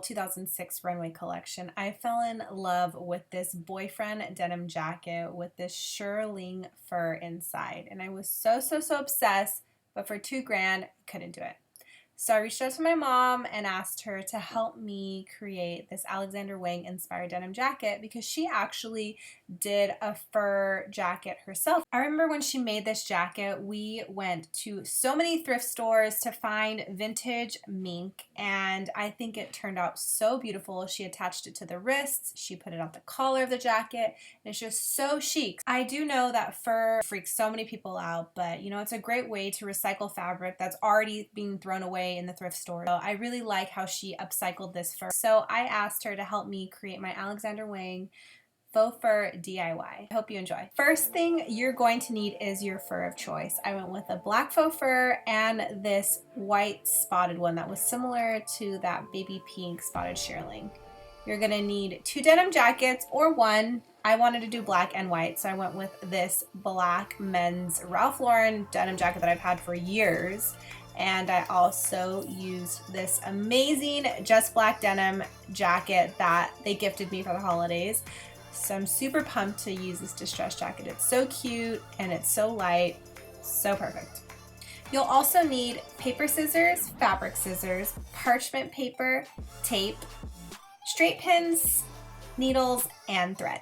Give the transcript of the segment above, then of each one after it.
2006 runway collection, I fell in love with this boyfriend denim jacket with this shearling fur inside. And I was so obsessed, but for $2,000, couldn't do it. So I reached out to my mom and asked her to help me create this Alexander Wang inspired denim jacket because she actually did a fur jacket herself. I remember when she made this jacket, we went to so many thrift stores to find vintage mink, and I think it turned out so beautiful. She attached it to the wrists, she put it on the collar of the jacket, and it's just so chic. I do know that fur freaks so many people out, but you know, it's a great way to recycle fabric that's already being thrown away in the thrift store. So I really like how she upcycled this fur. So I asked her to help me create my Alexander Wang faux fur DIY. I hope you enjoy. First thing you're going to need is your fur of choice. I went with a black faux fur and this white spotted one that was similar to that baby pink spotted shearling. You're gonna need 2 denim jackets or 1. I wanted to do black and white, so I went with this black men's Ralph Lauren denim jacket that I've had for years. And I also used this amazing Just Black denim jacket that they gifted me for the holidays. So I'm super pumped to use this distressed jacket. It's so cute and it's so light, so perfect. You'll also need paper scissors, fabric scissors, parchment paper, tape, straight pins, needles, and thread.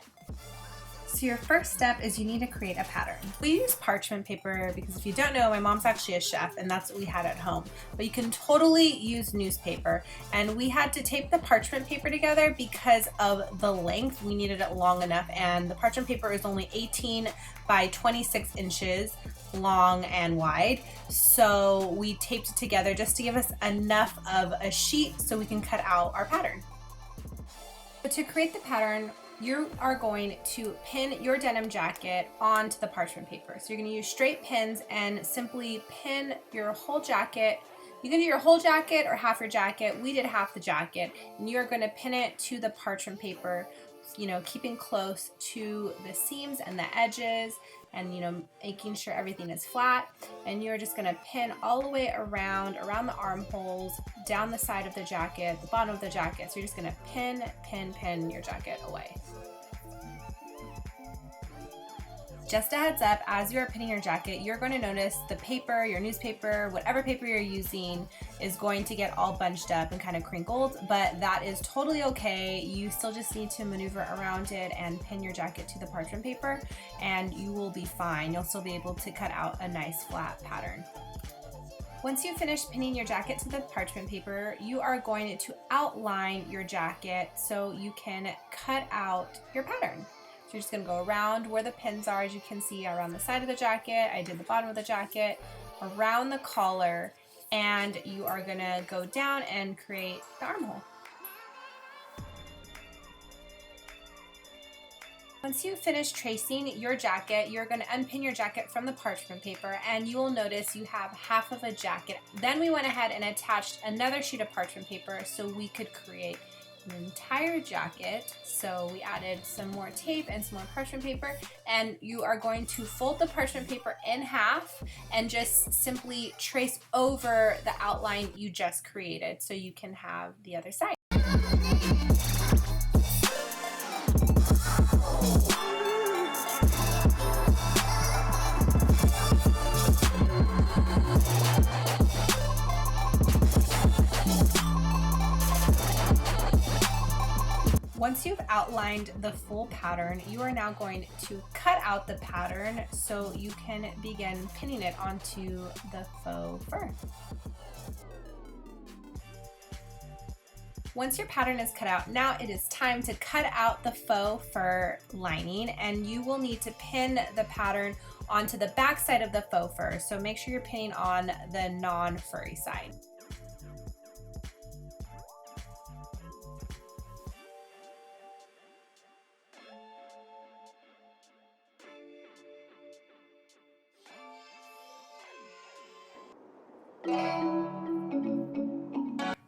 So your first step is you need to create a pattern. We use parchment paper because if you don't know, my mom's actually a chef and that's what we had at home. But you can totally use newspaper. And we had to tape the parchment paper together because of the length. We needed it long enough, and the parchment paper is only 18 by 26 inches long and wide. So we taped it together just to give us enough of a sheet so we can cut out our pattern. But to create the pattern, you are going to pin your denim jacket onto the parchment paper. So you're going to use straight pins and simply pin your whole jacket. You can do your whole jacket or half your jacket. We did half the jacket, and you're going to pin it to the parchment paper, you know, keeping close to the seams and the edges, and you know, making sure everything is flat. And you're just gonna pin all the way around the armholes, down the side of the jacket, the bottom of the jacket. So you're just gonna pin your jacket away. Just a heads up, as you're pinning your jacket, you're going to notice the paper, your newspaper, whatever paper you're using is going to get all bunched up and kind of crinkled, but that is totally okay. You still just need to maneuver around it and pin your jacket to the parchment paper, and you will be fine. You'll still be able to cut out a nice flat pattern. Once you finish pinning your jacket to the parchment paper, you are going to outline your jacket so you can cut out your pattern. You're just gonna go around where the pins are, as you can see, around the side of the jacket. I did the bottom of the jacket, around the collar, and you are gonna go down and create the armhole. Once you finish tracing your jacket, you're gonna unpin your jacket from the parchment paper, and you will notice you have half of a jacket. Then we went ahead and attached another sheet of parchment paper so we could create an entire jacket. So we added some more tape and some more parchment paper, and you are going to fold the parchment paper in half and just simply trace over the outline you just created so you can have the other side. Once you've outlined the full pattern, you are now going to cut out the pattern so you can begin pinning it onto the faux fur. Once your pattern is cut out, now it is time to cut out the faux fur lining, and you will need to pin the pattern onto the back side of the faux fur. So make sure you're pinning on the non-furry side.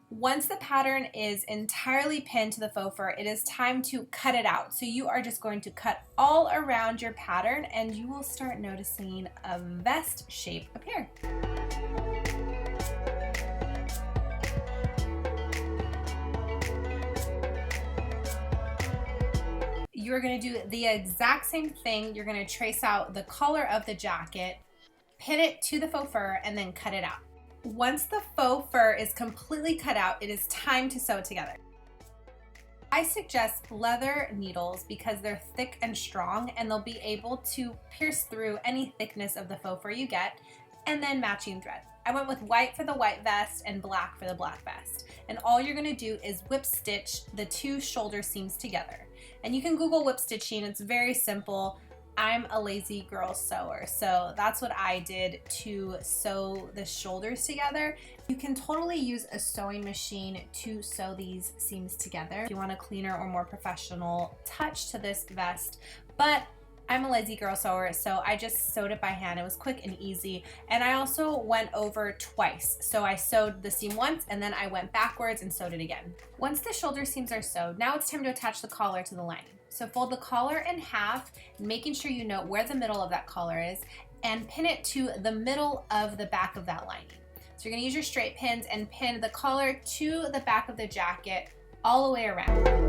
Once the pattern is entirely pinned to the faux fur, it is time to cut it out. So you are just going to cut all around your pattern, and you will start noticing a vest shape appear. you're gonna do the exact same thing. You're gonna trace out the collar of the jacket, pin it to the faux fur, and then cut it out. Once the faux fur is completely cut out, it is time to sew it together. I suggest leather needles because they're thick and strong and they'll be able to pierce through any thickness of the faux fur you get, and then matching thread. I went with white for the white vest and black for the black vest. And all you're gonna do is whip stitch the two shoulder seams together. And you can Google whip stitching, it's very simple. I'm a lazy girl sewer, so that's what I did to sew the shoulders together. You can totally use a sewing machine to sew these seams together if you want a cleaner or more professional touch to this vest, but I'm a lazy girl sewer, so I just sewed it by hand. It was quick and easy. And I also went over twice. So I sewed the seam once and then I went backwards and sewed it again. Once the shoulder seams are sewed, now it's time to attach the collar to the lining. So fold the collar in half, making sure you know where the middle of that collar is, and pin it to the middle of the back of that lining. So you're gonna use your straight pins and pin the collar to the back of the jacket all the way around.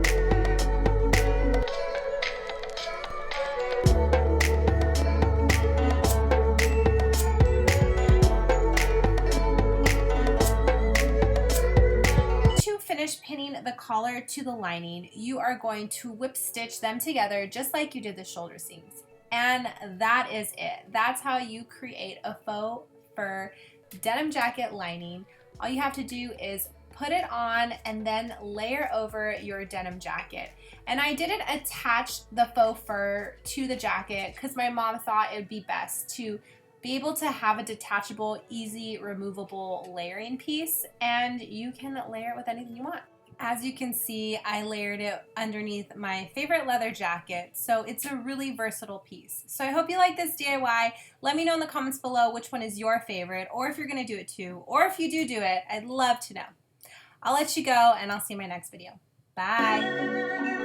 Finish pinning the collar to the lining, you are going to whip stitch them together just like you did the shoulder seams. And that is it. That's how you create a faux fur denim jacket lining. All you have to do is put it on and then layer over your denim jacket. And I didn't attach the faux fur to the jacket because my mom thought it would be best to be able to have a detachable, easy, removable layering piece, and you can layer it with anything you want. As you can see, I layered it underneath my favorite leather jacket, so it's a really versatile piece. So I hope you like this DIY. Let me know in the comments below which one is your favorite, or if you're gonna do it too, or if you do it, I'd love to know. I'll let you go, and I'll see you in my next video. Bye.